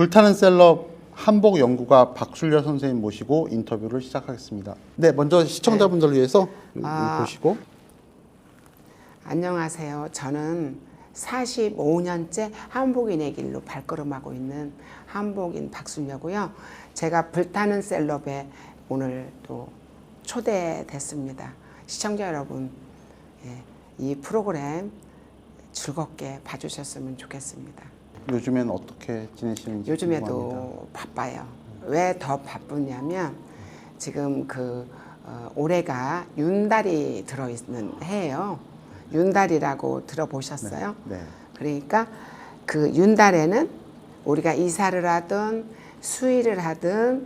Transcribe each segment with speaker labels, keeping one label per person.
Speaker 1: 불타는 셀럽 한복 연구가 박술려 선생님 모시고 인터뷰를 시작하겠습니다. 네, 먼저 시청자분들을 위해서 보시고.
Speaker 2: 안녕하세요. 저는 45년째 한복인의 길로 발걸음하고 있는 한복인 박술려고요. 제가 불타는 셀럽에 오늘 또 초대됐습니다. 시청자 여러분, 이 프로그램 즐겁게 봐주셨으면 좋겠습니다.
Speaker 1: 요즘엔 어떻게 지내시는지
Speaker 2: 요즘에도
Speaker 1: 궁금합니다.
Speaker 2: 바빠요. 왜 더 바쁘냐면 지금 올해가 윤달이 들어있는 해예요. 윤달이라고 들어보셨어요?
Speaker 1: 네. 네.
Speaker 2: 그러니까 그 윤달에는 우리가 이사를 하든 수의를 하든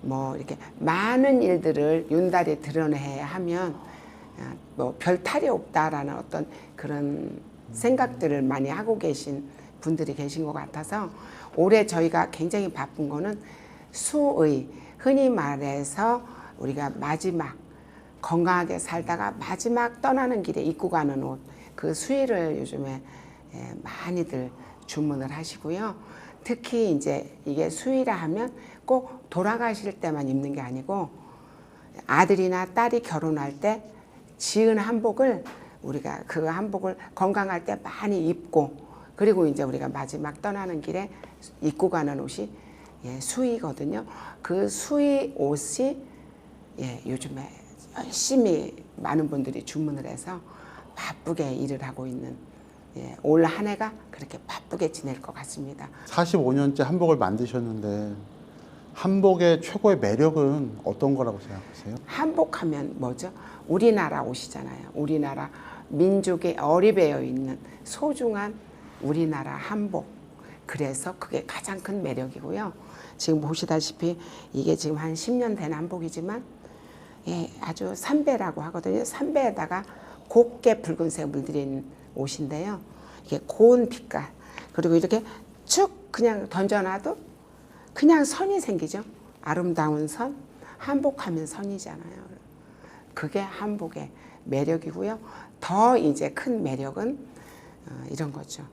Speaker 2: 뭐 이렇게 많은 일들을 윤달에 드러내야 하면 뭐 별 탈이 없다라는 어떤 그런 생각들을 많이 하고 계신 분들이 계신 것 같아서 올해 저희가 굉장히 바쁜 거는 수의, 흔히 말해서 우리가 마지막 건강하게 살다가 마지막 떠나는 길에 입고 가는 옷, 그 수의를 요즘에 많이들 주문을 하시고요. 특히 이제 이게 수의라 하면 꼭 돌아가실 때만 입는 게 아니고 아들이나 딸이 결혼할 때 지은 한복을 우리가 그 한복을 건강할 때 많이 입고, 그리고 이제 우리가 마지막 떠나는 길에 입고 가는 옷이 수의거든요. 그 수의 옷이 요즘에 열심히 많은 분들이 주문을 해서 바쁘게 일을 하고 있는 올 한 해가 그렇게 바쁘게 지낼 것 같습니다.
Speaker 1: 45년째 한복을 만드셨는데 한복의 최고의 매력은 어떤 거라고 생각하세요?
Speaker 2: 한복하면 뭐죠? 우리나라 옷이잖아요. 우리나라 민족의 어리배어 있는 소중한 우리나라 한복. 그래서 그게 가장 큰 매력이고요. 지금 보시다시피 이게 지금 한 10년 된 한복이지만 아주 삼배라고 하거든요. 삼배에다가 곱게 붉은색 물들인 옷인데요. 이게 고운 빛깔, 그리고 이렇게 쭉 그냥 던져놔도 그냥 선이 생기죠. 아름다운 선, 한복하면 선이잖아요. 그게 한복의 매력이고요. 더 이제 큰 매력은 이런 거죠.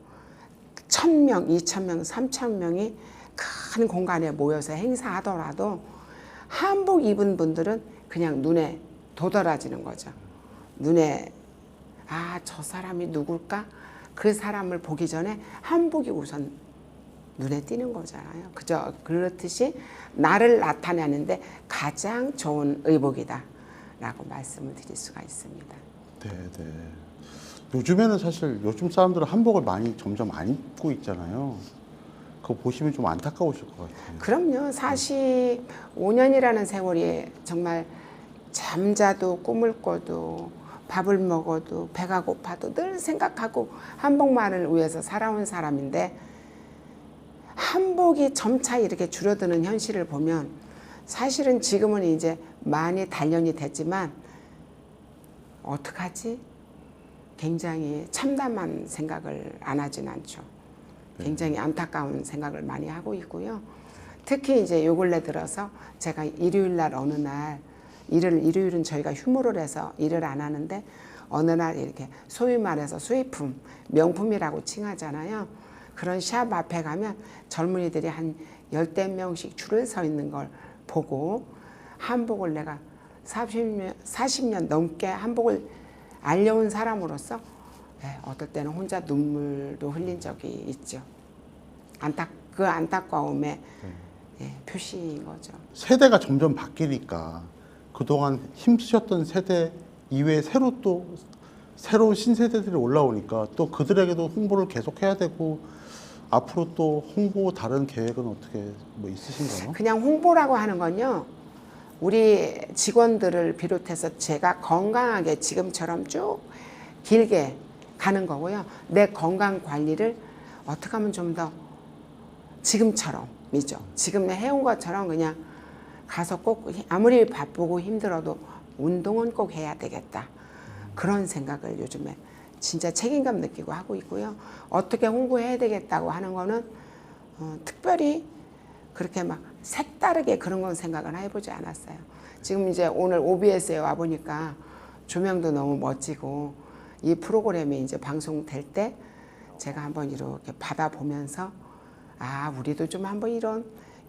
Speaker 2: 1000명, 2000명, 3000명이 큰 공간에 모여서 행사하더라도 한복 입은 분들은 그냥 눈에 도드라지는 거죠. 눈에 저 사람이 누굴까? 그 사람을 보기 전에 한복이 우선 눈에 띄는 거잖아요. 그저 그렇듯이 나를 나타내는데 가장 좋은 의복이다 라고 말씀을 드릴 수가 있습니다.
Speaker 1: 네. 요즘에는 사실 요즘 사람들은 한복을 많이 점점 안 입고 있잖아요. 그거 보시면 좀 안타까우실 것 같아요.
Speaker 2: 그럼요. 45년이라는 세월이 정말 잠자도 꿈을 꿔도 밥을 먹어도 배가 고파도 늘 생각하고 한복만을 위해서 살아온 사람인데, 한복이 점차 이렇게 줄어드는 현실을 보면 사실은 지금은 이제 많이 단련이 됐지만 어떡하지? 굉장히 참담한 생각을 안 하진 않죠. 굉장히 안타까운 생각을 많이 하고 있고요. 특히 이제 요 근래 들어서 제가 일요일 날 어느 날 일요일은 저희가 휴무를 해서 일을 안 하는데 어느 날 이렇게 소위 말해서 수입품, 명품이라고 칭하잖아요. 그런 샵 앞에 가면 젊은이들이 한 10대 명씩 줄을 서 있는 걸 보고 한복을 내가 40년 넘게 한복을 알려온 사람으로서 어떨 때는 혼자 눈물도 흘린 적이 있죠. 그 안타까움의 표시인 거죠.
Speaker 1: 세대가 점점 바뀌니까 그동안 힘쓰셨던 세대 이외에 새로운 신세대들이 올라오니까 또 그들에게도 홍보를 계속해야 되고, 앞으로 또 홍보 다른 계획은 어떻게 뭐 있으신가요?
Speaker 2: 그냥 홍보라고 하는 건요, 우리 직원들을 비롯해서 제가 건강하게 지금처럼 쭉 길게 가는 거고요. 내 건강 관리를 어떻게 하면 좀 더 지금처럼이죠. 지금 해온 것처럼 그냥 가서 꼭 아무리 바쁘고 힘들어도 운동은 꼭 해야 되겠다. 그런 생각을 요즘에 진짜 책임감 느끼고 하고 있고요. 어떻게 홍보해야 되겠다고 하는 거는 특별히 그렇게 막 색다르게 그런 건 생각은 해보지 않았어요. 지금 이제 오늘 OBS에 와보니까 조명도 너무 멋지고 이 프로그램이 이제 방송될 때 제가 한번 이렇게 받아보면서 아, 우리도 좀 한번 이런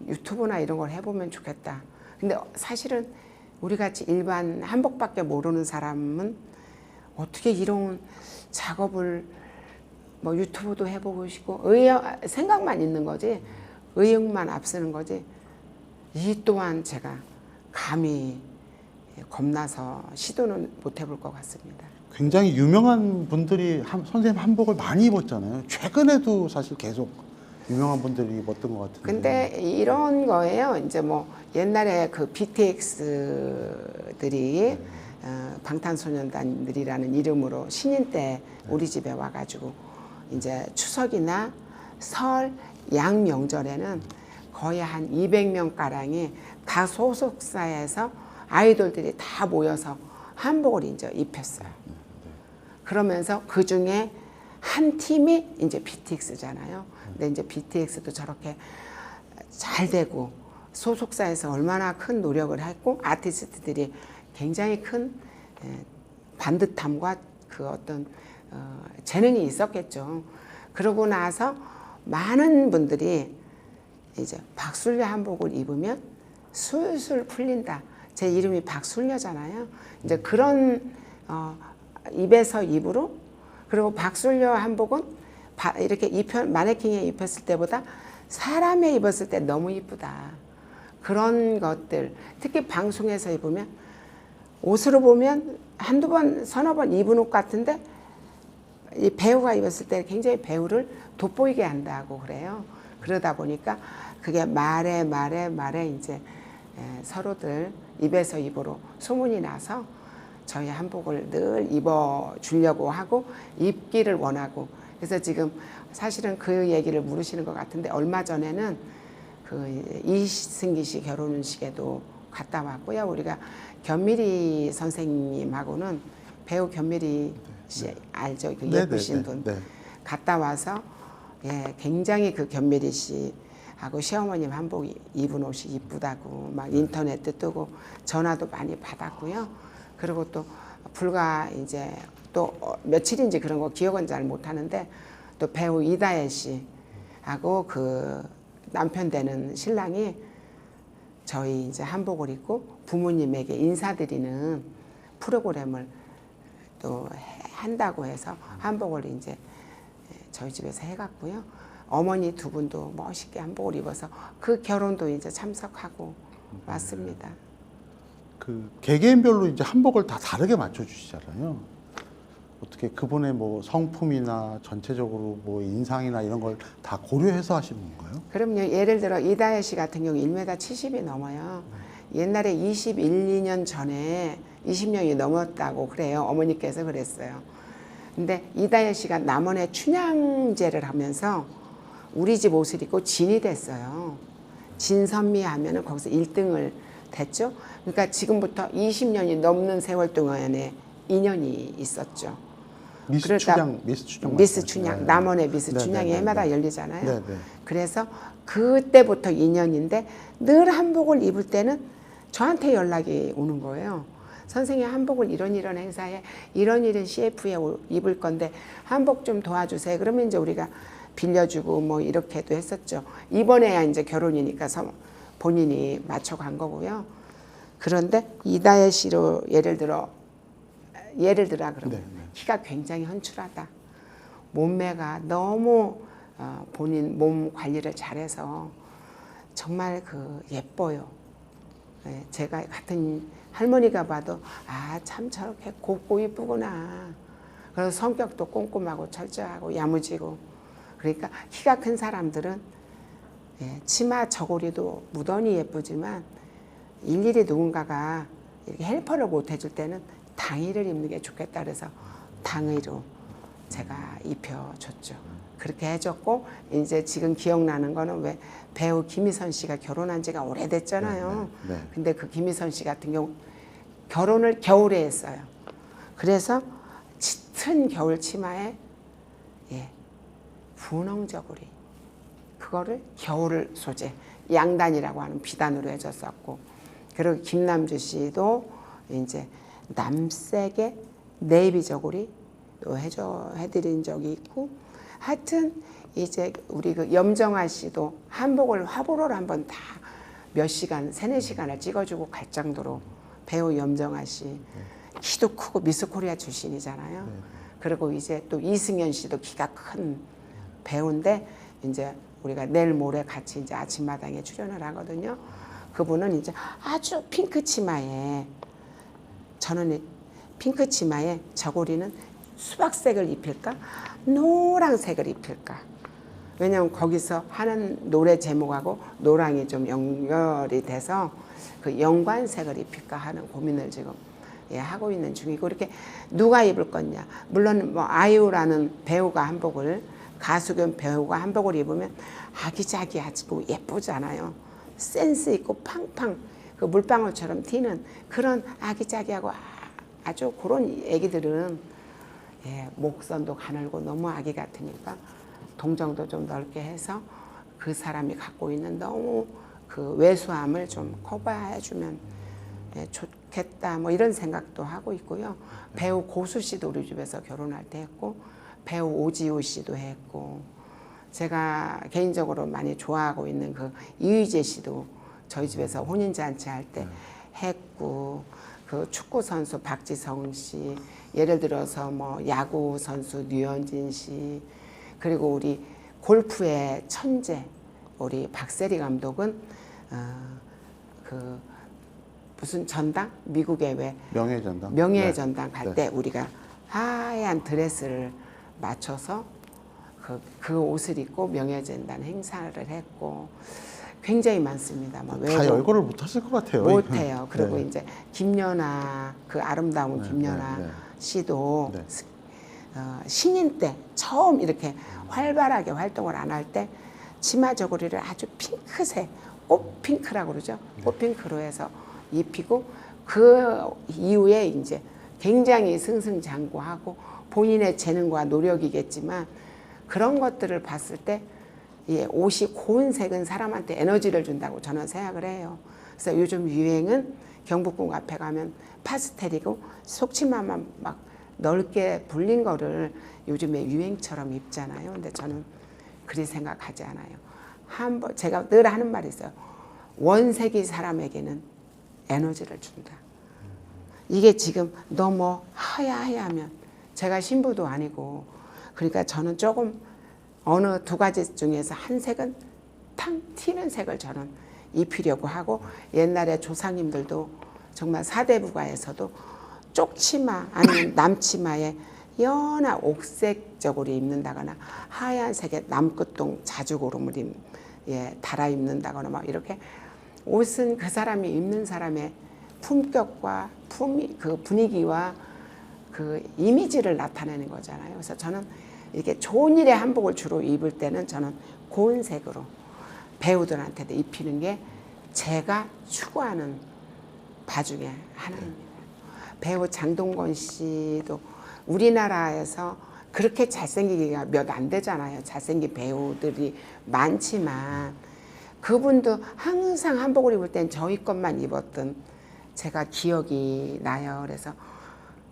Speaker 2: 유튜브나 이런 걸 해보면 좋겠다. 근데 사실은 우리 같이 일반 한복밖에 모르는 사람은 어떻게 이런 작업을 뭐 유튜브도 해보고 싶고 생각만 있는 거지 의욕만 앞서는 거지 이 또한 제가 감히 겁나서 시도는 못 해볼 것 같습니다.
Speaker 1: 굉장히 유명한 분들이 선생님 한복을 많이 입었잖아요. 최근에도 사실 계속 유명한 분들이 입었던 것 같은데.
Speaker 2: 근데 이런 거예요. 이제 뭐 옛날에 그 BTS들이 방탄소년단들이라는 이름으로 신인 때 우리 집에 와가지고 이제 추석이나 설, 양명절에는 거의 한 200명 가량이 각 소속사에서 아이돌들이 다 모여서 한복을 이제 입혔어요. 그러면서 그 중에 한 팀이 이제 BTS잖아요. 근데 이제 BTS도 저렇게 잘 되고 소속사에서 얼마나 큰 노력을 했고 아티스트들이 굉장히 큰 반듯함과 그 어떤 재능이 있었겠죠. 그러고 나서 많은 분들이 이제 박술려 한복을 입으면 술술 풀린다. 제 이름이 박술려잖아요. 이제 그런 입에서 입으로 그리고 박술려 한복은 이렇게 마네킹에 입혔을 때보다 사람에 입었을 때 너무 이쁘다. 그런 것들 특히 방송에서 입으면 옷으로 보면 한두 번 서너 번 입은 옷 같은데 이 배우가 입었을 때 굉장히 배우를 돋보이게 한다고 그래요. 그러다 보니까 그게 말에 이제 서로들 입에서 입으로 소문이 나서 저희 한복을 늘 입어 주려고 하고 입기를 원하고 그래서 지금 사실은 그 얘기를 물으시는 것 같은데 얼마 전에는 그 이승기 씨 결혼식에도 갔다 왔고요. 우리가 견미리 선생님하고는 배우 견미리 씨 알죠? 그 예쁘신 분 갔다 와서 굉장히 그 견미리 씨하고 시어머님 한복 입은 옷이 이쁘다고 막 인터넷도 뜨고 전화도 많이 받았고요. 그리고 또 불과 이제 또 며칠인지 그런 거 기억은 잘 못하는데 또 배우 이다혜 씨하고 그 남편 되는 신랑이 저희 이제 한복을 입고 부모님에게 인사드리는 프로그램을 또 한다고 해서 한복을 이제 저희 집에서 해갔고요. 어머니 두 분도 멋있게 한복을 입어서 그 결혼도 이제 참석하고 왔습니다.
Speaker 1: 그 개개인별로 이제 한복을 다 다르게 맞춰주시잖아요. 어떻게 그분의 뭐 성품이나 전체적으로 뭐 인상이나 이런 걸 다 고려해서 하시는 건가요?
Speaker 2: 그럼요. 예를 들어 이다혜 씨 같은 경우 1m 70이 넘어요. 옛날에 21, 2년 전에 20년이 넘었다고 그래요. 어머니께서 그랬어요. 근데 이다혜 씨가 남원에 춘향제를 하면서 우리 집 옷을 입고 진이 됐어요. 진선미 하면은 거기서 1등을 됐죠. 그러니까 지금부터 20년이 넘는 세월 동안에 인연이 있었죠.
Speaker 1: 미스 춘향.
Speaker 2: 미스 춘향,
Speaker 1: 네.
Speaker 2: 남원의 미스
Speaker 1: 네,
Speaker 2: 춘향이
Speaker 1: 네,
Speaker 2: 해마다
Speaker 1: 네.
Speaker 2: 열리잖아요.
Speaker 1: 네, 네.
Speaker 2: 그래서 그때부터 인연인데 늘 한복을 입을 때는 저한테 연락이 오는 거예요. 선생님 한복을 이런 행사에 이런 CF에 입을 건데 한복 좀 도와주세요. 그러면 이제 우리가 빌려주고 뭐 이렇게도 했었죠. 이번에야 이제 결혼이니까 본인이 맞춰간 거고요. 그런데 이다혜 씨로 예를 들어 그러면
Speaker 1: 네.
Speaker 2: 키가 굉장히 헌출하다. 몸매가 너무 본인 몸 관리를 잘해서 정말 그 예뻐요. 제가 같은 할머니가 봐도 아, 참 저렇게 곱고 이쁘구나. 그래서 성격도 꼼꼼하고 철저하고 야무지고 그러니까 키가 큰 사람들은 치마 저고리도 무던히 예쁘지만 일일이 누군가가 이렇게 헬퍼를 못 해줄 때는 당의를 입는 게 좋겠다 그래서 당의로 제가 입혀줬죠. 그렇게 해줬고 이제 지금 기억나는 거는 왜 배우 김희선 씨가 결혼한 지가 오래됐잖아요.
Speaker 1: 네.
Speaker 2: 근데 그 김희선 씨 같은 경우 결혼을 겨울에 했어요. 그래서 짙은 겨울 치마에 분홍 저고리 그거를 겨울 소재 양단이라고 하는 비단으로 해줬었고 그리고 김남주 씨도 이제 남색의 네이비 저고리 또 해드린 적이 있고 하여튼 이제 우리 그 염정아 씨도 한복을 화보를 한번 다 몇 시간, 3-4시간을 찍어주고 갈 정도로 배우 염정아 씨 키도 크고 미스 코리아 출신이잖아요. 그리고 이제 또 이승연 씨도 키가 큰 배우인데 이제 우리가 내일 모레 같이 이제 아침마당에 출연을 하거든요. 그분은 이제 아주 핑크 치마에 저는 핑크 치마에 저고리는 수박색을 입힐까 노란색을 입힐까. 왜냐하면 거기서 하는 노래 제목하고 노랑이 좀 연결이 돼서 그 연관색을 입힐까 하는 고민을 지금 하고 있는 중이고 이렇게 누가 입을 거냐. 물론 뭐 아이유라는 배우가 한복을 가수 겸 배우가 한복을 입으면 아기자기하고 예쁘잖아요. 센스 있고 팡팡 그 물방울처럼 튀는 그런 아기자기하고 아주 그런 애기들은 목선도 가늘고 너무 아기 같으니까 동정도 좀 넓게 해서 그 사람이 갖고 있는 너무 그 왜소함을 좀 커버해주면 좋겠다 뭐 이런 생각도 하고 있고요. 배우 고수 씨도 우리 집에서 결혼할 때 했고 배우 오지호 씨도 했고 제가 개인적으로 많이 좋아하고 있는 그 이휘재 씨도 저희 집에서 혼인잔치 할 때 했고 그 축구 선수 박지성 씨 예를 들어서 뭐 야구 선수 류현진 씨 그리고 우리 골프의 천재 우리 박세리 감독은 그 무슨 전당 미국의 왜
Speaker 1: 명예전당
Speaker 2: 명예전당 갈 때 우리가 하얀 드레스를 맞춰서 그 옷을 입고 명예전당 행사를 했고 굉장히 많습니다. 뭐
Speaker 1: 다 열거를 못 하실 것 같아요.
Speaker 2: 못해요. 그리고 이제 김연아 그 아름다운 김연아 씨도 신인 때 처음 이렇게 활발하게 활동을 안 할 때 치마 저고리를 아주 핑크색 꽃핑크라고 그러죠. 꽃핑크로 해서 입히고 그 이후에 이제 굉장히 승승장구하고 본인의 재능과 노력이겠지만 그런 것들을 봤을 때 옷이 고운 색은 사람한테 에너지를 준다고 저는 생각을 해요. 그래서 요즘 유행은 경복궁 앞에 가면 파스텔이고 속치마만 막 넓게 불린 거를 요즘에 유행처럼 입잖아요. 근데 저는 그리 생각하지 않아요. 한번 제가 늘 하는 말이 있어요. 원색이 사람에게는 에너지를 준다. 이게 지금 너무 하야하야하면 제가 신부도 아니고 그러니까 저는 조금 어느 두 가지 중에서 한 색은 탕 튀는 색을 저는 입히려고 하고 옛날에 조상님들도 정말 사대부가에서도 쪽치마 아니면 남치마에 연한 옥색 저고리 입는다거나 하얀색의 남끝동 자주고름을 달아 입는다거나 막 이렇게 옷은 그 사람이 입는 사람의 품격과 그 분위기와 그 이미지를 나타내는 거잖아요. 그래서 저는 이렇게 좋은 일의 한복을 주로 입을 때는 저는 고운 색으로 배우들한테도 입히는 게 제가 추구하는 바 중에 하나입니다. 배우 장동건 씨도 우리나라에서 그렇게 잘생기기가 몇 안 되잖아요. 잘생긴 배우들이 많지만 그분도 항상 한복을 입을 땐 저희 것만 입었던 제가 기억이 나요. 그래서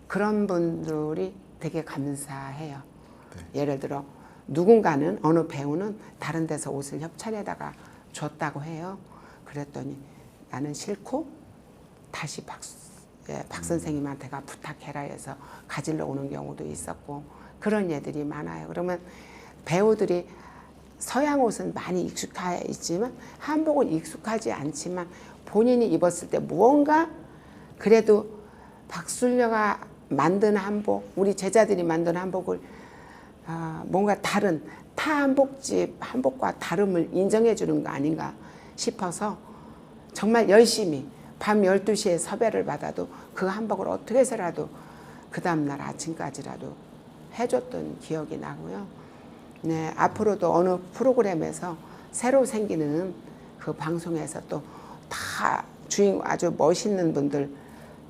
Speaker 2: 그런 분들이 되게 감사해요. 예를 들어 누군가는 어느 배우는 다른 데서 옷을 협찬에다가 줬다고 해요. 그랬더니 나는 싫고 다시 박 선생님한테가 부탁해라 해서 가지러 오는 경우도 있었고 그런 예들이 많아요. 그러면 배우들이 서양 옷은 많이 익숙해 있지만 한복은 익숙하지 않지만 본인이 입었을 때 무언가 그래도 박순려가 만든 한복, 우리 제자들이 만든 한복을 뭔가 다른 타 한복집 한복과 다름을 인정해 주는 거 아닌가 싶어서 정말 열심히 밤 12시에 섭외를 받아도 그 한복을 어떻게 해서라도 그 다음날 아침까지라도 해줬던 기억이 나고요. 네, 앞으로도 어느 프로그램에서 새로 생기는 그 방송에서 또 다 주인공 아주 멋있는 분들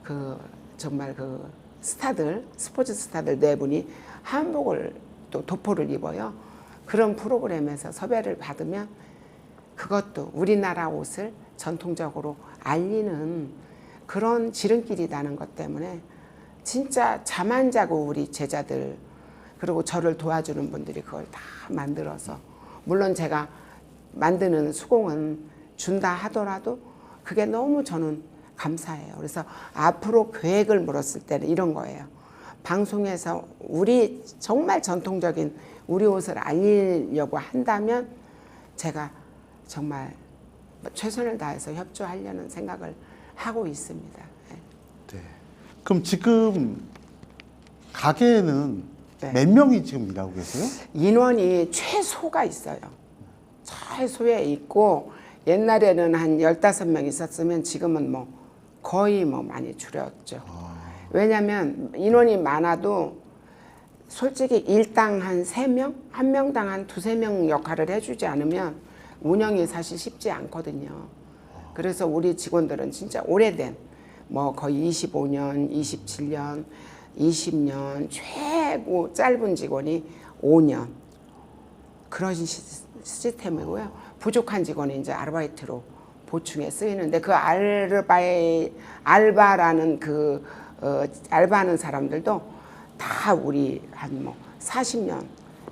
Speaker 2: 그 정말 그 스타들 스포츠 스타들 네 분이 한복을 또 도포를 입어요. 그런 프로그램에서 섭외를 받으면 그것도 우리나라 옷을 전통적으로 알리는 그런 지름길이라는 것 때문에 진짜 잠 안 자고 우리 제자들 그리고 저를 도와주는 분들이 그걸 다 만들어서, 물론 제가 만드는 수공은 준다 하더라도 그게 너무 저는 감사해요. 그래서 앞으로 계획을 물었을 때는 이런 거예요. 방송에서 우리 정말 전통적인 우리 옷을 알리려고 한다면 제가 정말 최선을 다해서 협조하려는 생각을 하고 있습니다.
Speaker 1: 네. 그럼 지금 가게에는
Speaker 2: 네.
Speaker 1: 몇 명이 지금 일하고 계세요?
Speaker 2: 인원이 최소가 있어요. 최소에 있고, 옛날에는 한 15명 있었으면 지금은 뭐 거의 뭐 많이 줄였죠. 왜냐하면 인원이 많아도 솔직히 일당 한 3명? 한 명당 한 2~3명 역할을 해주지 않으면 운영이 사실 쉽지 않거든요. 그래서 우리 직원들은 진짜 오래된, 뭐 거의 25년, 27년, 20년, 최고 짧은 직원이 5년, 그런 시스템이고요. 부족한 직원이 이제 아르바이트로 보충에 쓰이는데, 그 알바라는 알바하는 사람들도 다 우리 한 뭐 40년,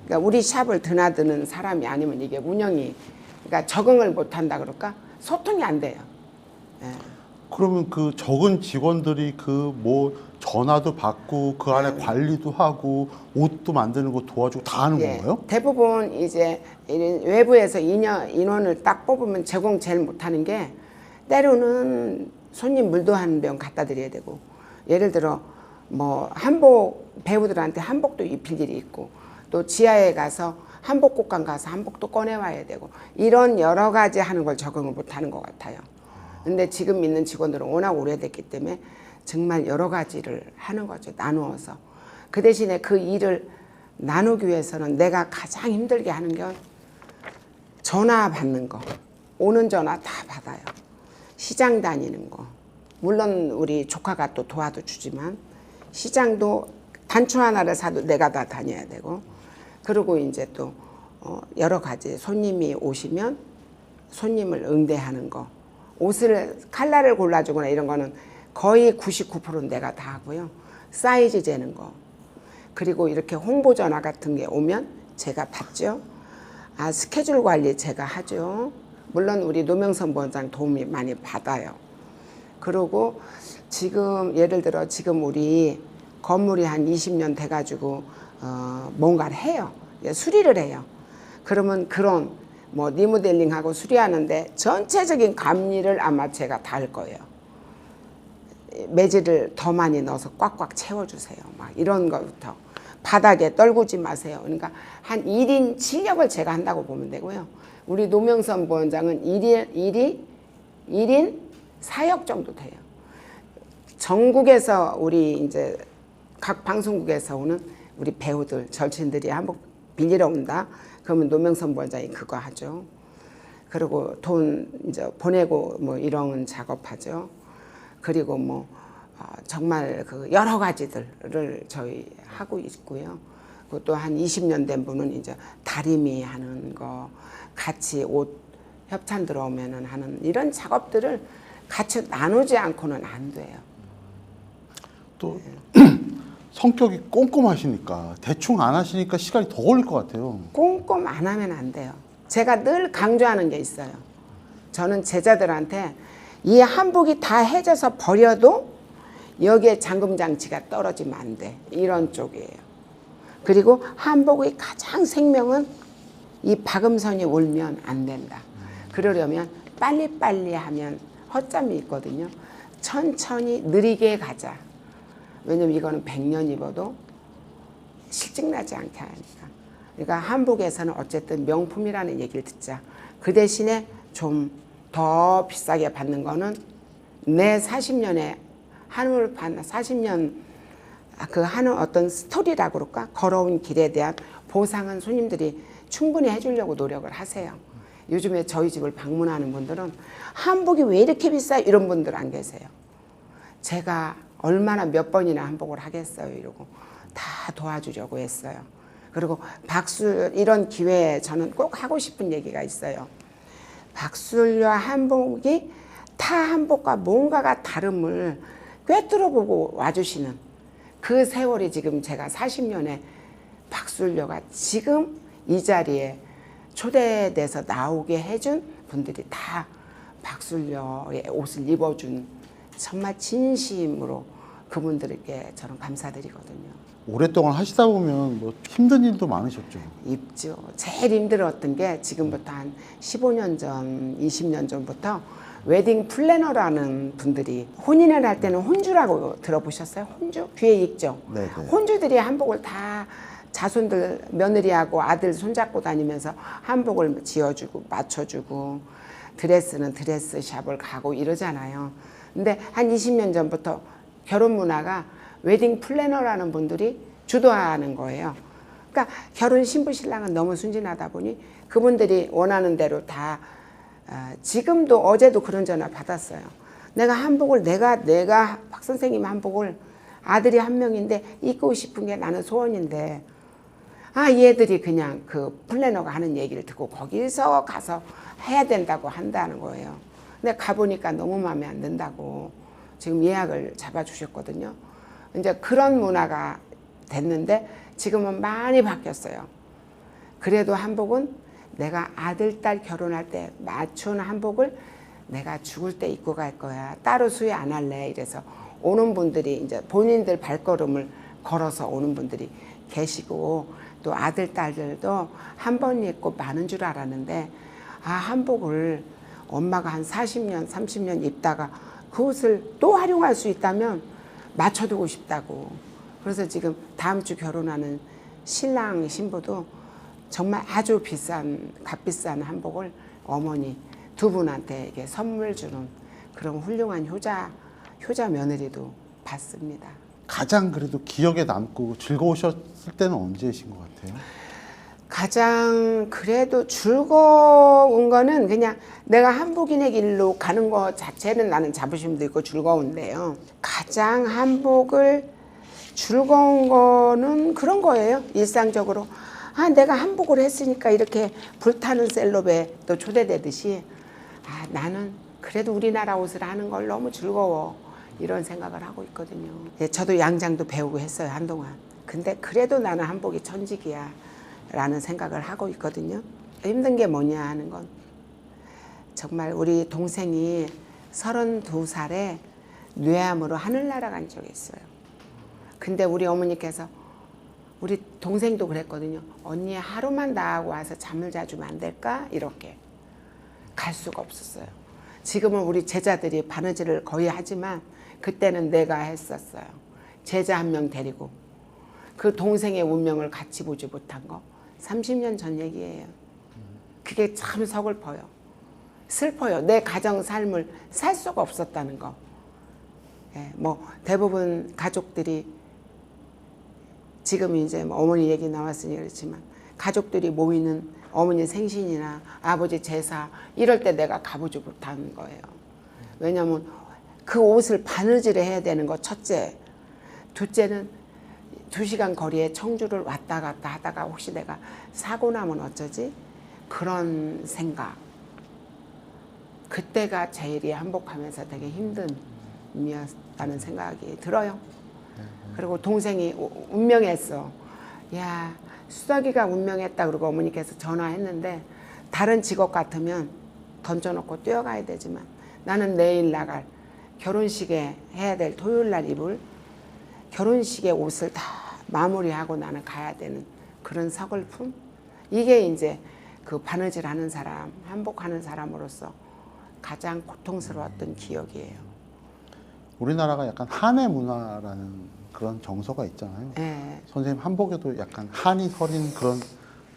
Speaker 2: 그러니까 우리 샵을 드나드는 사람이 아니면 이게 운영이, 그러니까 적응을 못 한다 그럴까? 소통이 안 돼요. 예.
Speaker 1: 그러면 그 적은 직원들이 그 뭐 전화도 받고 그 안에 관리도 하고 옷도 만드는 거 도와주고 다 하는
Speaker 2: 예,
Speaker 1: 건가요?
Speaker 2: 대부분 이제 외부에서 인원을 딱 뽑으면 제공 제일 못하는 게, 때로는 손님 물도 한 병 갖다 드려야 되고, 예를 들어 뭐 한복, 배우들한테 한복도 입힐 일이 있고, 또 지하에 가서 한복 곳간 가서 한복도 꺼내와야 되고, 이런 여러 가지 하는 걸 적응을 못하는 것 같아요. 근데 지금 있는 직원들은 워낙 오래됐기 때문에 정말 여러 가지를 하는 거죠. 나누어서. 그 대신에 그 일을 나누기 위해서는 내가 가장 힘들게 하는 건 전화 받는 거. 오는 전화 다 받아요. 시장 다니는 거. 물론 우리 조카가 또 도와도 주지만, 시장도 단추 하나를 사도 내가 다 다녀야 되고, 그리고 이제 또 여러 가지 손님이 오시면 손님을 응대하는 거, 옷을 컬러를 골라주거나 이런 거는 거의 99%는 내가 다 하고요. 사이즈 재는 거, 그리고 이렇게 홍보 전화 같은 게 오면 제가 받죠. 스케줄 관리 제가 하죠. 물론 우리 노명선 부원장 도움이 많이 받아요. 그리고 지금 예를 들어 지금 우리 건물이 한 20년 돼가지고 뭔가를 해요. 수리를 해요. 그러면 그런 뭐 리모델링하고 수리하는데 전체적인 감리를 아마 제가 다 할 거예요. 매질을 더 많이 넣어서 꽉꽉 채워주세요. 막 이런 것부터. 바닥에 떨구지 마세요. 그러니까 한 1인 7역을 제가 한다고 보면 되고요. 우리 노명선 부원장은 1인 4역 정도 돼요. 전국에서 우리 이제 각 방송국에서 오는 우리 배우들, 절친들이 한복 빌리러 온다. 그러면 노명선 부원장이 그거 하죠. 그리고 돈 이제 보내고 뭐 이런 작업하죠. 그리고 뭐 정말 그 여러 가지들을 저희 하고 있고요. 또 한 20년 된 분은 이제 다리미 하는 거, 같이 옷 협찬 들어오면은 하는 이런 작업들을 같이 나누지 않고는 안 돼요.
Speaker 1: 또 성격이 꼼꼼하시니까 대충 안 하시니까 시간이 더 걸릴 것 같아요.
Speaker 2: 꼼꼼 안 하면 안 돼요. 제가 늘 강조하는 게 있어요. 저는 제자들한테 이 한복이 다 해져서 버려도 여기에 잠금 장치가 떨어지면 안 돼. 이런 쪽이에요. 그리고 한복의 가장 생명은 이 박음선이 울면 안 된다. 그러려면 빨리빨리 하면 허점이 있거든요. 천천히 느리게 가자. 왜냐면 이거는 100년 입어도 실증나지 않게 하니까. 그러니까 한복에서는 어쨌든 명품이라는 얘기를 듣자. 그 대신에 좀 더 비싸게 받는 거는 내 40년에 한올 반 40년 그 하는 어떤 스토리라고 그럴까? 걸어온 길에 대한 보상은 손님들이 충분히 해주려고 노력을 하세요. 요즘에 저희 집을 방문하는 분들은 한복이 왜 이렇게 비싸? 이런 분들 안 계세요. 제가 얼마나 몇 번이나 한복을 하겠어요 이러고 다 도와주려고 했어요. 그리고 박술 이런 기회에 저는 꼭 하고 싶은 얘기가 있어요. 박술과 한복이 타 한복과 뭔가가 다름을 꿰뚫어 보고 와주시는 그 세월이 지금 제가 40년에 박술녀가 지금 이 자리에 초대돼서 나오게 해준 분들이 다 박술녀의 옷을 입어준 정말 진심으로 그분들에게 저는 감사드리거든요.
Speaker 1: 오랫동안 하시다 보면 뭐 힘든 일도 많으셨죠.
Speaker 2: 입죠. 제일 힘들었던 게 지금부터 한 15년 전, 20년 전부터 웨딩 플래너라는 분들이 혼인을 할 때는 혼주라고 들어보셨어요? 혼주? 귀에 익죠?
Speaker 1: 네네.
Speaker 2: 혼주들이 한복을 다 자손들 며느리하고 아들 손잡고 다니면서 한복을 지어주고 맞춰주고 드레스는 드레스샵을 가고 이러잖아요. 근데 한 20년 전부터 결혼 문화가 웨딩 플래너라는 분들이 주도하는 거예요. 그러니까 결혼 신부 신랑은 너무 순진하다 보니 그분들이 원하는 대로 다 지금도 어제도 그런 전화 받았어요. 내가 한복을 내가 박 선생님 한복을 아들이 한 명인데 입고 싶은 게 나는 소원인데 얘들이 그냥 그 플래너가 하는 얘기를 듣고 거기서 가서 해야 된다고 한다는 거예요. 근데 가보니까 너무 마음에 안 든다고 지금 예약을 잡아주셨거든요. 이제 그런 문화가 됐는데 지금은 많이 바뀌었어요. 그래도 한복은 내가 아들, 딸 결혼할 때 맞춘 한복을 내가 죽을 때 입고 갈 거야. 따로 수여 안 할래. 이래서 오는 분들이 이제 본인들 발걸음을 걸어서 오는 분들이 계시고 또 아들, 딸들도 한 번 입고 많은 줄 알았는데 한복을 엄마가 한 40년, 30년 입다가 그 옷을 또 활용할 수 있다면 맞춰두고 싶다고. 그래서 지금 다음 주 결혼하는 신랑 신부도 정말 아주 비싼 값비싼 한복을 어머니 두 분한테 이게 선물 주는 그런 훌륭한 효자 며느리도 받습니다.
Speaker 1: 가장 그래도 기억에 남고 즐거우셨을 때는 언제이신 것 같아요?
Speaker 2: 가장 그래도 즐거운 거는 그냥 내가 한복인의 길로 가는 거 자체는 나는 자부심도 있고 즐거운데요. 가장 한복을 즐거운 거는 그런 거예요. 일상적으로 내가 한복을 했으니까 이렇게 불타는 셀럽에 또 초대되듯이 나는 그래도 우리나라 옷을 하는 걸 너무 즐거워 이런 생각을 하고 있거든요. 저도 양장도 배우고 했어요 한동안. 근데 그래도 나는 한복이 천직이야 라는 생각을 하고 있거든요. 힘든 게 뭐냐 하는 건 정말 우리 동생이 32살에 뇌암으로 하늘나라 간 적이 있어요. 근데 우리 어머니께서 우리 동생도 그랬거든요. 언니 하루만 나하고 와서 잠을 자주면 안 될까? 이렇게 갈 수가 없었어요. 지금은 우리 제자들이 바느질을 거의 하지만 그때는 내가 했었어요. 제자 한 명 데리고 그 동생의 운명을 같이 보지 못한 거 30년 전 얘기예요. 그게 참 서글퍼요. 슬퍼요. 내 가정 삶을 살 수가 없었다는 거. 뭐 대부분 가족들이 지금 이제 뭐 어머니 얘기 나왔으니 그렇지만 가족들이 모이는 어머니 생신이나 아버지 제사 이럴 때 내가 가보지 못한 거예요. 왜냐하면 그 옷을 바느질을 해야 되는 거 첫째. 둘째는 2시간 거리에 청주를 왔다 갔다 하다가 혹시 내가 사고 나면 어쩌지? 그런 생각. 그때가 제일이 한복하면서 되게 힘든 일이었다는 생각이 들어요. 그리고 동생이 운명했어. 야, 수덕이가 운명했다. 그러고 어머니께서 전화했는데 다른 직업 같으면 던져놓고 뛰어가야 되지만 나는 내일 나갈 결혼식에 해야 될 토요일 날 입을 결혼식의 옷을 다 마무리하고 나는 가야 되는 그런 서글픔. 이게 이제 그 바느질 하는 사람, 한복하는 사람으로서 가장 고통스러웠던 기억이에요.
Speaker 1: 우리나라가 약간 한의 문화라는 그런 정서가 있잖아요.
Speaker 2: 네.
Speaker 1: 선생님 한복에도 약간 한이 서린 그런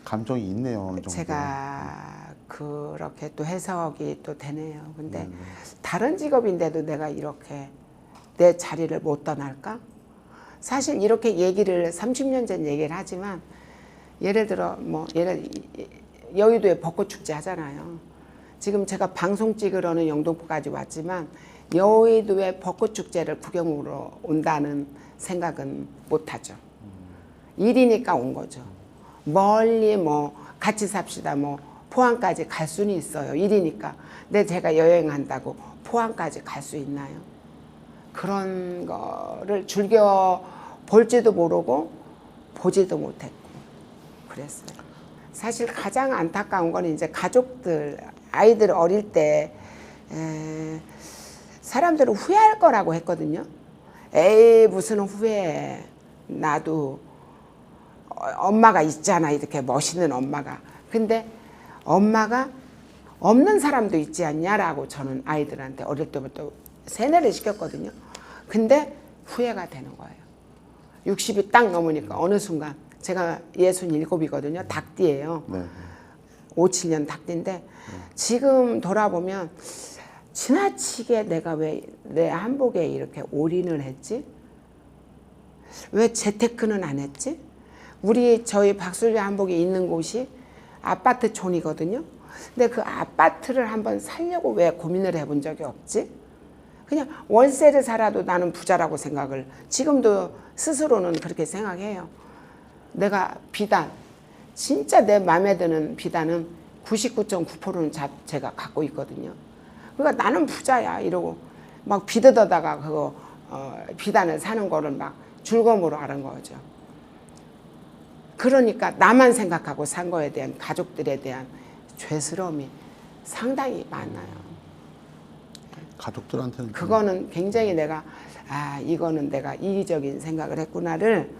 Speaker 1: 감정이 있네요. 어느 정도.
Speaker 2: 제가 그렇게 또 해석이 또 되네요. 근데 다른 직업인데도 내가 이렇게 내 자리를 못 떠날까? 사실 이렇게 얘기를 30년 전 얘기를 하지만 예를 들어 뭐 여의도에 벚꽃 축제 하잖아요. 지금 제가 방송 찍으러는 영등포까지 왔지만 여의도에 벚꽃 축제를 구경으로 온다는 생각은 못 하죠. 일이니까 온 거죠. 멀리 뭐 같이 삽시다 뭐 포항까지 갈 수는 있어요. 일이니까. 근데 제가 여행한다고 포항까지 갈 수 있나요? 그런 거를 즐겨 볼지도 모르고 보지도 못했고 그랬어요. 사실 가장 안타까운 건 이제 가족들, 아이들 어릴 때 사람들은 후회할 거라고 했거든요. 에이 무슨 후회해. 나도 엄마가 있잖아. 이렇게 멋있는 엄마가. 근데 엄마가 없는 사람도 있지 않냐라고 저는 아이들한테 어릴 때부터 세뇌를 시켰거든요. 근데 후회가 되는 거예요. 60이 딱 넘으니까 어느 순간 제가 67이거든요. 닭띠예요.
Speaker 1: 네.
Speaker 2: 57년 닭띠인데 지금 돌아보면 지나치게 내가 왜 내 한복에 이렇게 올인을 했지? 왜 재테크는 안 했지? 저희 박술배 한복이 있는 곳이 아파트촌이거든요. 근데 그 아파트를 한번 살려고 왜 고민을 해본 적이 없지? 그냥 월세를 살아도 나는 부자라고 생각을 지금도 스스로는 그렇게 생각해요. 내가 비단, 진짜 내 마음에 드는 비단은 99.9%는 제가 갖고 있거든요. 그러니까 나는 부자야 이러고 막 비드더다가 그거 비단을 사는 거를 막 즐거움으로 하는 거죠. 그러니까 나만 생각하고 산 거에 대한 가족들에 대한 죄스러움이 상당히 많아요.
Speaker 1: 가족들한테는
Speaker 2: 그거는 굉장히 내가 이거는 내가 이기적인 생각을 했구나를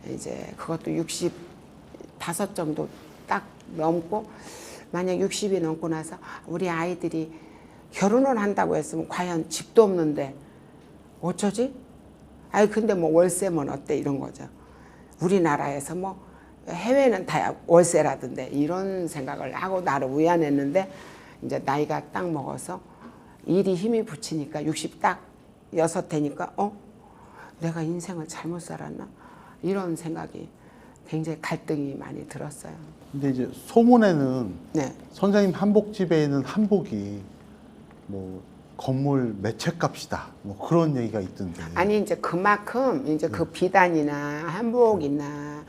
Speaker 2: 이제 그것도 65 정도 딱 넘고 만약 60이 넘고 나서 우리 아이들이 결혼을 한다고 했으면 과연 집도 없는데 어쩌지? 근데 뭐 월세면 어때 이런 거죠. 우리나라에서 뭐 해외는 다 월세라던데 이런 생각을 하고 나를 위안했는데 이제 나이가 딱 먹어서 일이 힘이 붙이니까 60 딱 6 되니까 내가 인생을 잘못 살았나? 이런 생각이 굉장히 갈등이 많이 들었어요.
Speaker 1: 근데 이제 소문에는
Speaker 2: 네.
Speaker 1: 선생님 한복집에 있는 한복이 뭐 건물 매채값이다 뭐 그런 얘기가 있던데.
Speaker 2: 아니 이제 그만큼 이제 그 비단이나 한복이나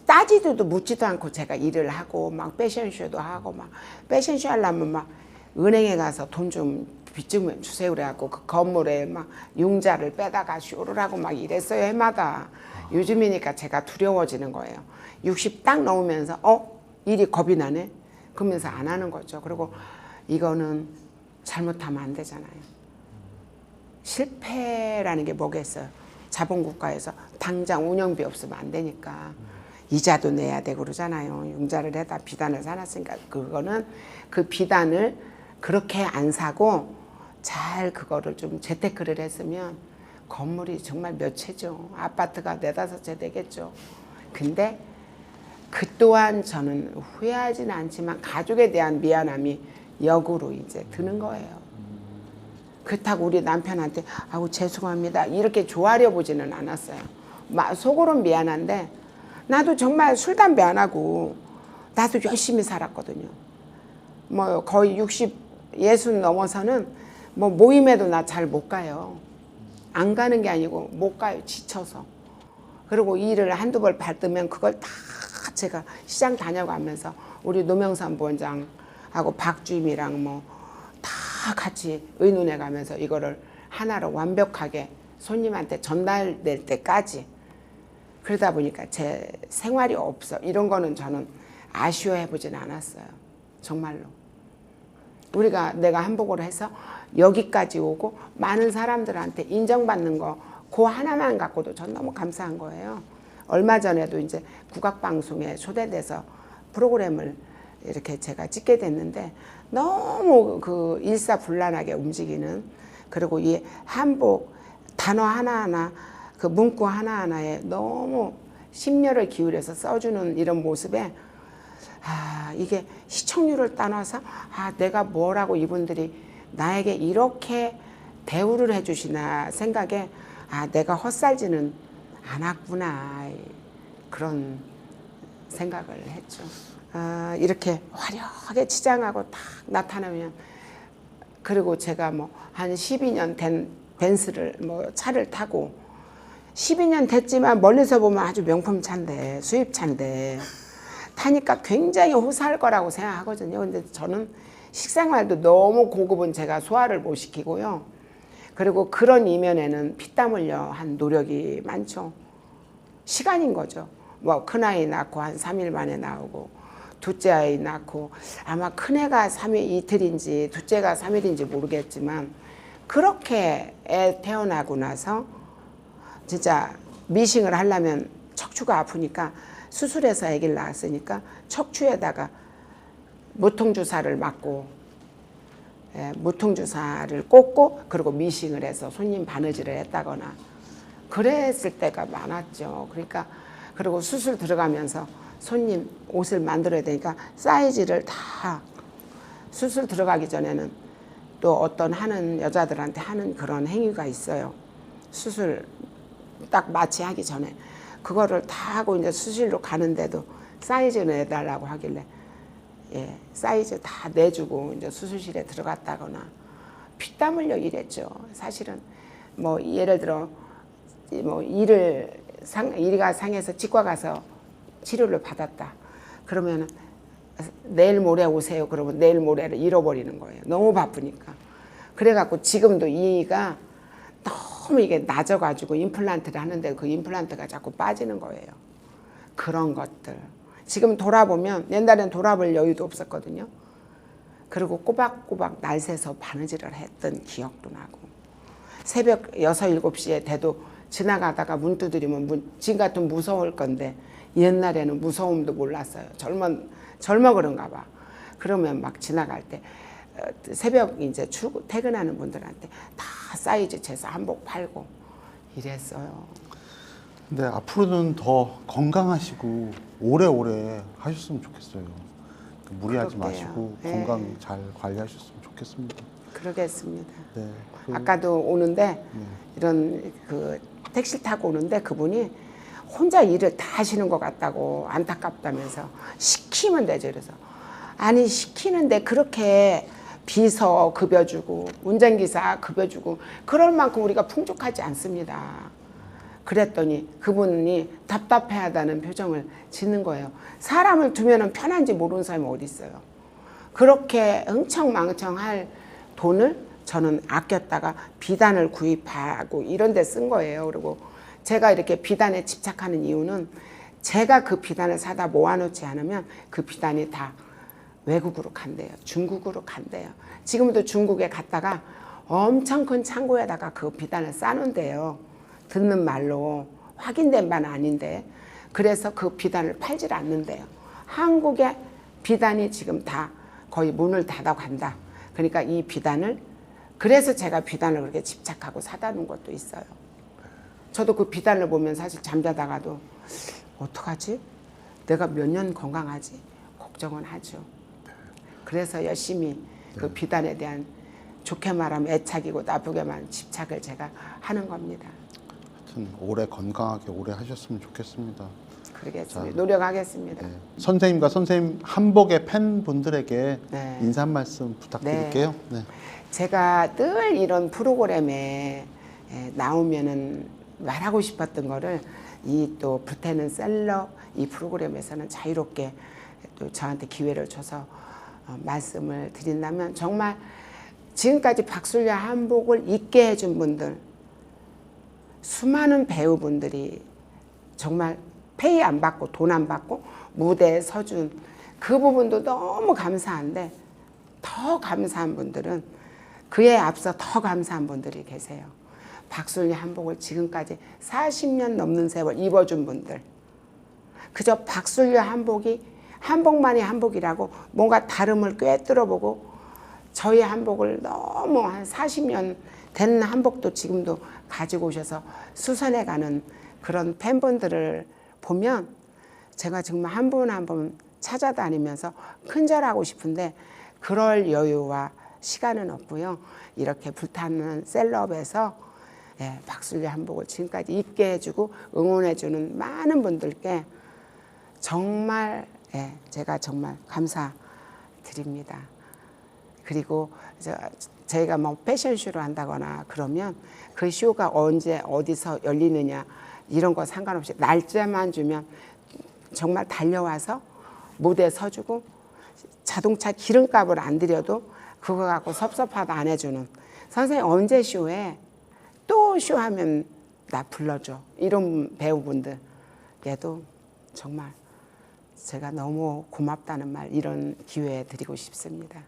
Speaker 2: 따지도 묻지도 않고 제가 일을 하고 막 패션쇼도 하고 막 패션쇼 하려면 막 은행에 가서 돈 좀 빚 좀 주세요 그래갖고 그 건물에 막 융자를 빼다가 쇼를 하고 막 이랬어요 해마다. 요즘이니까 제가 두려워지는 거예요. 60 딱 넘으면서 일이 겁이 나네 그러면서 안 하는 거죠. 그리고 이거는 잘못하면 안 되잖아요. 실패라는 게 뭐겠어요. 자본국가에서 당장 운영비 없으면 안 되니까 이자도 내야 되고 그러잖아요. 융자를 해다 비단을 사놨으니까 그거는 그 비단을 그렇게 안 사고 잘 그거를 좀 재테크를 했으면 건물이 정말 몇 채죠. 아파트가 4-5채 되겠죠. 근데 그 또한 저는 후회하지는 않지만 가족에 대한 미안함이 역으로 이제 드는 거예요. 그렇다고 우리 남편한테 아우 죄송합니다 이렇게 좋아하려 보지는 않았어요. 속으로는 미안한데 나도 정말 술 담배 안 하고 나도 열심히 살았거든요. 뭐 거의 60 넘어서는 뭐 모임에도 나 잘 못 가요. 안 가는 게 아니고 못 가요. 지쳐서. 그리고 일을 한두 번 받으면 그걸 다 제가 시장 다녀가면서 우리 노명산 부원장하고 박주임이랑 뭐 다 같이 의논해 가면서 이거를 하나로 완벽하게 손님한테 전달될 때까지 그러다 보니까 제 생활이 없어. 이런 거는 저는 아쉬워해 보진 않았어요. 정말로. 내가 한복으로 해서 여기까지 오고 많은 사람들한테 인정받는 거 그 하나만 갖고도 전 너무 감사한 거예요. 얼마 전에도 이제 국악방송에 초대돼서 프로그램을 이렇게 제가 찍게 됐는데 너무 그 일사불란하게 움직이는 그리고 이 한복 단어 하나하나 그 문구 하나하나에 너무 심려를 기울여서 써주는 이런 모습에 이게 시청률을 따놔서 내가 뭐라고 이분들이 나에게 이렇게 대우를 해주시나 생각에 내가 헛살지는 않았구나 그런 생각을 했죠. 이렇게 화려하게 치장하고 딱 나타나면 그리고 제가 뭐 한 12년 된 벤츠를 뭐 차를 타고 12년 됐지만 멀리서 보면 아주 명품 차인데 수입차인데 타니까 굉장히 호사할 거라고 생각하거든요. 근데 저는 식생활도 너무 고급은 제가 소화를 못 시키고요. 그리고 그런 이면에는 피땀 흘려 한 노력이 많죠. 시간인 거죠. 뭐 큰아이 낳고 한 3일 만에 나오고 둘째 아이 낳고 아마 큰애가 3일 이틀인지 둘째가 3일인지 모르겠지만 그렇게 애 태어나고 나서 진짜 미싱을 하려면 척추가 아프니까 수술해서 아기를 낳았으니까 척추에다가 무통주사를 맞고 무통주사를 꽂고 그리고 미싱을 해서 손님 바느질을 했다거나 그랬을 때가 많았죠. 그러니까 그리고 수술 들어가면서 손님 옷을 만들어야 되니까 사이즈를 다 수술 들어가기 전에는 또 어떤 하는 여자들한테 하는 그런 행위가 있어요. 수술 딱 마취하기 전에 그거를 다 하고 이제 수술로 가는데도 사이즈 내달라고 하길래 사이즈 다 내주고 이제 수술실에 들어갔다거나 피땀 흘려 일했죠. 사실은 뭐 예를 들어 뭐 이가 상해서 치과 가서 치료를 받았다. 그러면 내일 모레 오세요. 그러면 내일 모레를 잃어버리는 거예요. 너무 바쁘니까. 그래갖고 지금도 이가 너무 이게 낮아가지고 임플란트를 하는데 그 임플란트가 자꾸 빠지는 거예요. 그런 것들. 지금 돌아보면 옛날엔 돌아볼 여유도 없었거든요. 그리고 꼬박꼬박 날 새서 바느질을 했던 기억도 나고 새벽 6, 7시에 돼도 지나가다가 문 두드리면 지금 같으면 무서울 건데 옛날에는 무서움도 몰랐어요. 젊어 그런가 봐. 그러면 막 지나갈 때 새벽 이제 퇴근하는 분들한테 다 사이즈 재서 한복 팔고 이랬어요.
Speaker 1: 근데 앞으로는 더 건강하시고 오래오래 하셨으면 좋겠어요. 무리하지
Speaker 2: 그럴게요.
Speaker 1: 마시고
Speaker 2: 네.
Speaker 1: 건강 잘 관리하셨으면 좋겠습니다.
Speaker 2: 그러겠습니다.
Speaker 1: 네.
Speaker 2: 아까도 오는데 이런 그 택시 타고 오는데 그분이 혼자 일을 다 하시는 것 같다고 안타깝다면서 시키면 되죠. 그래서 아니 시키는데 그렇게 비서 급여주고 운전기사 급여주고 그럴 만큼 우리가 풍족하지 않습니다. 그랬더니 그분이 답답해하다는 표정을 짓는 거예요. 사람을 두면은 편한지 모르는 사람이 어디 있어요. 그렇게 흥청망청할 돈을 저는 아꼈다가 비단을 구입하고 이런 데 쓴 거예요. 그리고 제가 이렇게 비단에 집착하는 이유는 제가 그 비단을 사다 모아놓지 않으면 그 비단이 다 외국으로 간대요. 중국으로 간대요. 지금도 중국에 갔다가 엄청 큰 창고에다가 그 비단을 싸놓은대요. 듣는 말로 확인된 바는 아닌데 그래서 그 비단을 팔질 않는데요. 한국의 비단이 지금 다 거의 문을 닫아 간다. 그러니까 이 비단을 그래서 제가 비단을 그렇게 집착하고 사다 놓은 것도 있어요. 저도 그 비단을 보면 사실 잠자다가도 어떡하지? 내가 몇 년 건강하지? 걱정은 하죠. 그래서 열심히 그 비단에 대한 좋게 말하면 애착이고 나쁘게 말하면 집착을 제가 하는 겁니다.
Speaker 1: 하여튼 오래 건강하게 오래 하셨으면 좋겠습니다.
Speaker 2: 그러겠습니다. 노력하겠습니다.
Speaker 1: 네. 선생님과 선생님 한복의 팬분들에게
Speaker 2: 네.
Speaker 1: 인사 한 말씀 부탁드릴게요. 네.
Speaker 2: 제가 늘 이런 프로그램에 나오면은 말하고 싶었던 거를 이 또 불태는 셀럽 이 프로그램에서는 자유롭게 또 저한테 기회를 줘서 말씀을 드린다면 정말 지금까지 박술려 한복을 입게 해준 분들 수많은 배우분들이 정말 페이 안 받고 돈 안 받고 무대에 서준 그 부분도 너무 감사한데 더 감사한 분들은 그에 앞서 더 감사한 분들이 계세요. 박술려 한복을 지금까지 40년 넘는 세월 입어준 분들 그저 박술려 한복이 한복만이 한복이라고 뭔가 다름을 꿰뚫어보고 저희 한복을 너무 한 40년 된 한복도 지금도 가지고 오셔서 수선해가는 그런 팬분들을 보면 제가 정말 한 분 한 분 찾아다니면서 큰절하고 싶은데 그럴 여유와 시간은 없고요. 이렇게 불타는 셀럽에서 박술려 한복을 지금까지 입게 해주고 응원해주는 많은 분들께 정말 제가 정말 감사드립니다. 그리고 저희가 뭐 패션쇼를 한다거나 그러면 그 쇼가 언제 어디서 열리느냐 이런 거 상관없이 날짜만 주면 정말 달려와서 무대에 서주고 자동차 기름값을 안 들여도 그거 갖고 섭섭하다 안 해주는 선생님 언제 쇼해? 또 쇼하면 나 불러줘. 이런 배우분들께도 정말 제가 너무 고맙다는 말 이런 기회에 드리고 싶습니다.